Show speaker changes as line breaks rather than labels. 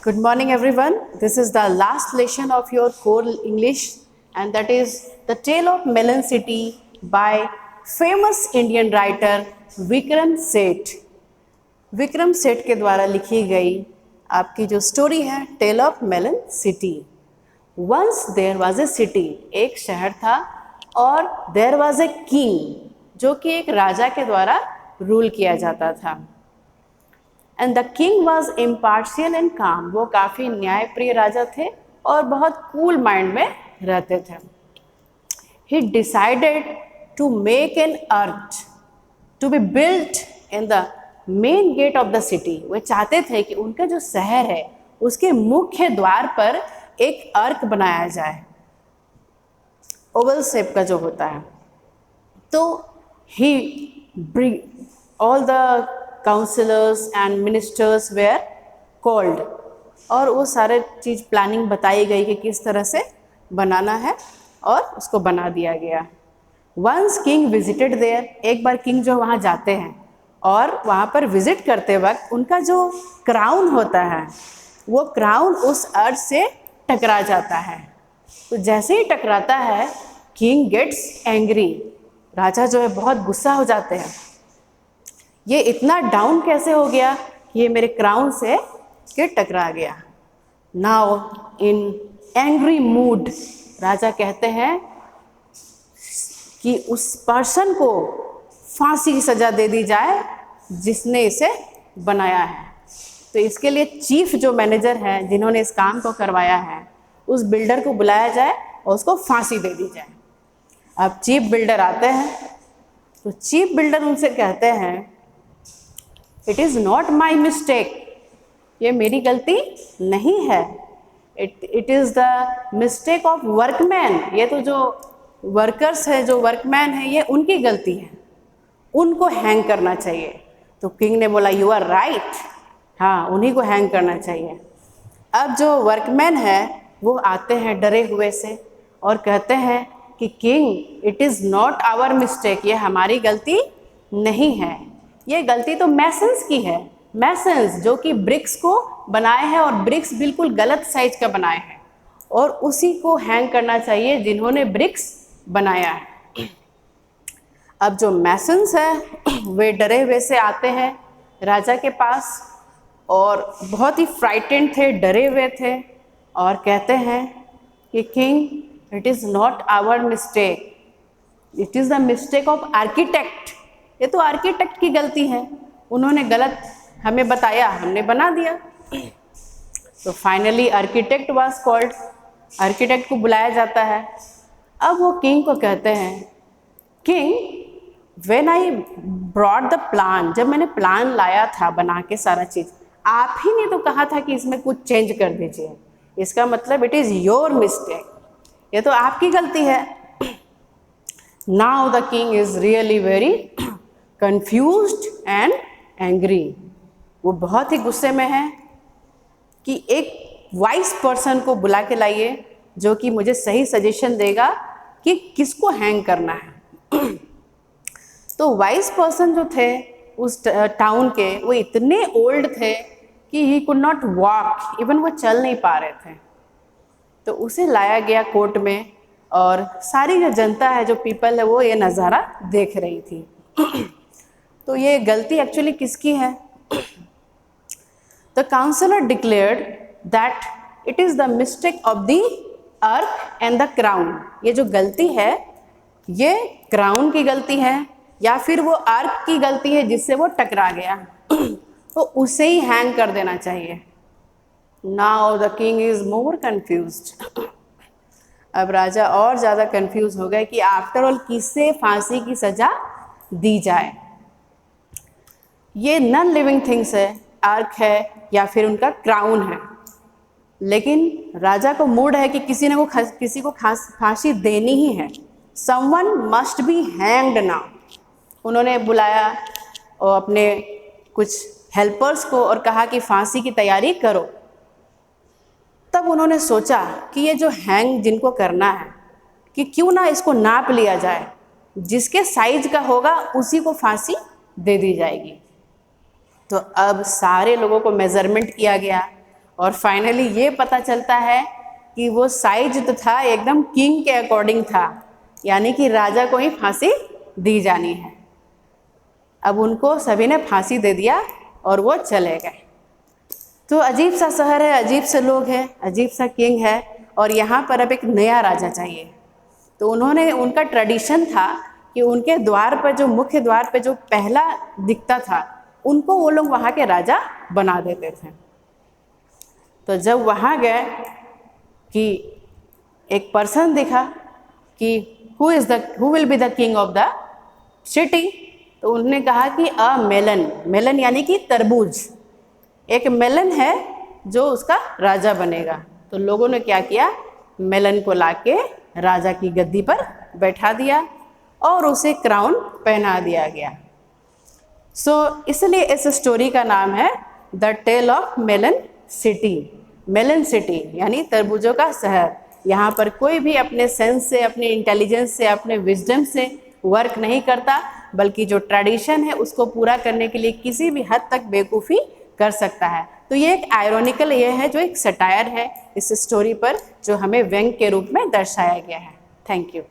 Good morning, everyone. This is the last lesson of your core English, and that is The Tale of Melon City by famous Indian writer Vikram Seth. Vikram Seth के द्वारा लिखी गई आपकी जो story है tale of melon city. Once there was a city, एक शहर था, और देयर वाज ए किंग, जो कि एक राजा के द्वारा रूल किया जाता था. And the king was impartial and काम, वो काफ़ी न्यायप्रिय राजा थे और बहुत कूल माइंड में रहते थे. He decided to make an earth to be built in the main gate of the city. वे चाहते थे कि उनका जो शहर है उसके मुख्य द्वार पर एक अर्क बनाया जाए, ओवल शेप का जो होता है. तो he all the counsellors and ministers were called, और वो सारे चीज़ प्लानिंग बताई गई कि किस तरह से बनाना है, और उसको बना दिया गया. वंस किंग विजिटेड देयर, एक बार किंग जो वहाँ जाते हैं और वहाँ पर विजिट करते वक्त उनका जो क्राउन होता है वो क्राउन उस अर्थ से टकरा जाता है. तो जैसे ही टकराता है किंग गेट्स एंग्री, राजा जो है बहुत गुस्सा हो जाते हैं. ये इतना डाउन कैसे हो गया कि ये मेरे क्राउन से के टकरा गया. नाउ इन एंग्री मूड, राजा कहते हैं कि उस पर्सन को फांसी की सज़ा दे दी जाए जिसने इसे बनाया है. तो इसके लिए चीफ जो मैनेजर है जिन्होंने इस काम को करवाया है, उस बिल्डर को बुलाया जाए और उसको फांसी दे दी जाए. अब चीफ बिल्डर आते हैं, तो चीफ बिल्डर उनसे कहते हैं it is not my mistake, ये मेरी गलती नहीं है. It is the mistake of workman, ये तो जो वर्कर्स है, जो वर्कमैन है, ये उनकी गलती है, उनको हैंग करना चाहिए. तो किंग ने बोला यू आर राइट, हाँ उन्हीं को हैंग करना चाहिए. अब जो वर्कमैन है वो आते हैं डरे हुए से और कहते हैं कि king it is not our mistake, ये हमारी गलती नहीं है, ये गलती तो मैसन्स की है. मैसन्स जो कि ब्रिक्स को बनाए हैं और ब्रिक्स बिल्कुल गलत साइज का बनाए हैं, और उसी को हैंग करना चाहिए जिन्होंने ब्रिक्स बनाया है. अब जो मैसन्स है वे डरे हुए से आते हैं राजा के पास और बहुत ही फ्राइटेंड थे, डरे हुए थे, और कहते हैं कि king it is not our mistake, it is the mistake of architect, ये तो आर्किटेक्ट की गलती है, उन्होंने गलत हमें बताया, हमने बना दिया. तो finally architect was called, architect को बुलाया जाता है. अब वो किंग को कहते हैं king when I brought the plan, जब मैंने प्लान लाया था बना के सारा चीज़, आप ही ने तो कहा था कि इसमें कुछ चेंज कर दीजिए, इसका मतलब इट इज़ योर मिस्टेक, ये तो आपकी गलती है. Now the king is really very confused and angry, वो बहुत ही गुस्से में है कि एक वाइस पर्सन को बुला के लाइए जो कि मुझे सही सजेशन देगा कि किसको हैंग करना है. तो वाइस पर्सन जो थे उस टाउन के, वो इतने ओल्ड थे कि he could not walk, even वो चल नहीं पा रहे थे. तो उसे लाया गया कोर्ट में, और सारी जो जनता है, जो पीपल है, वो ये नज़ारा देख रही थी. तो ये गलती एक्चुअली किसकी है? The counsellor declared that it is the mistake of the earth and the crown, ये जो गलती है ये क्राउन की गलती है या फिर वो अर्थ की गलती है जिससे वो टकरा गया, तो उसे ही हैंग कर देना चाहिए. Now the king is more confused, अब राजा और ज़्यादा कन्फ्यूज हो गए कि आफ्टर ऑल किससे फांसी की सज़ा दी जाए. ये नॉन लिविंग थिंग्स है, अर्क है या फिर उनका क्राउन है, लेकिन राजा को मूड है कि किसी को फांसी देनी ही है. Someone must be hanged now. उन्होंने बुलाया और अपने कुछ हेल्पर्स को और कहा कि फांसी की तैयारी करो. तब उन्होंने सोचा कि ये जो हैंग जिनको करना है कि क्यों ना इसको नाप लिया जाए, जिसके साइज का होगा उसी को फांसी दे दी जाएगी. तो अब सारे लोगों को मेज़रमेंट किया गया और फाइनली ये पता चलता है कि वो साइज तो था एकदम किंग के अकॉर्डिंग था, यानी कि राजा को ही फांसी दी जानी है। अब उनको सभी ने फांसी दे दिया और वो चले गए। तो अजीब सा शहर है, अजीब से लोग हैं, अजीब सा किंग है, और यहाँ पर अब एक नया राजा चाहिए। तो उनका ट्रेडिशन था कि उनके द्वार पर, जो मुख्य द्वार पे जो पहला दिखता था, उनको वो लोग वहाँ के राजा बना देते थे। तो जब वहाँ गए कि एक पर्सन दिखा कि who will be the king of the city, तो उन्होंने कहा कि अ मेलन, मेलन यानी कि तरबूज, एक मेलन है जो उसका राजा बनेगा। तो लोगों ने क्या किया, मेलन को लाके राजा की गद्दी पर बैठा दिया और उसे क्राउन पहना दिया गया। इसलिए इस स्टोरी का नाम है the tale of melon city. Melon city यानी तरबूजों का शहर। यहाँ पर कोई भी अपने सेंस से, अपने इंटेलिजेंस से, अपने विजडम से वर्क नहीं करता, बल्कि जो ट्रेडिशन है उसको पूरा करने के लिए किसी भी हद तक बेवकूफ़ी कर सकता है। तो ये एक आयरॉनिकल ये है, जो एक सटायर है इस स्टोरी पर, जो हमें व्यंग के रूप में दर्शाया गया है। Thank you.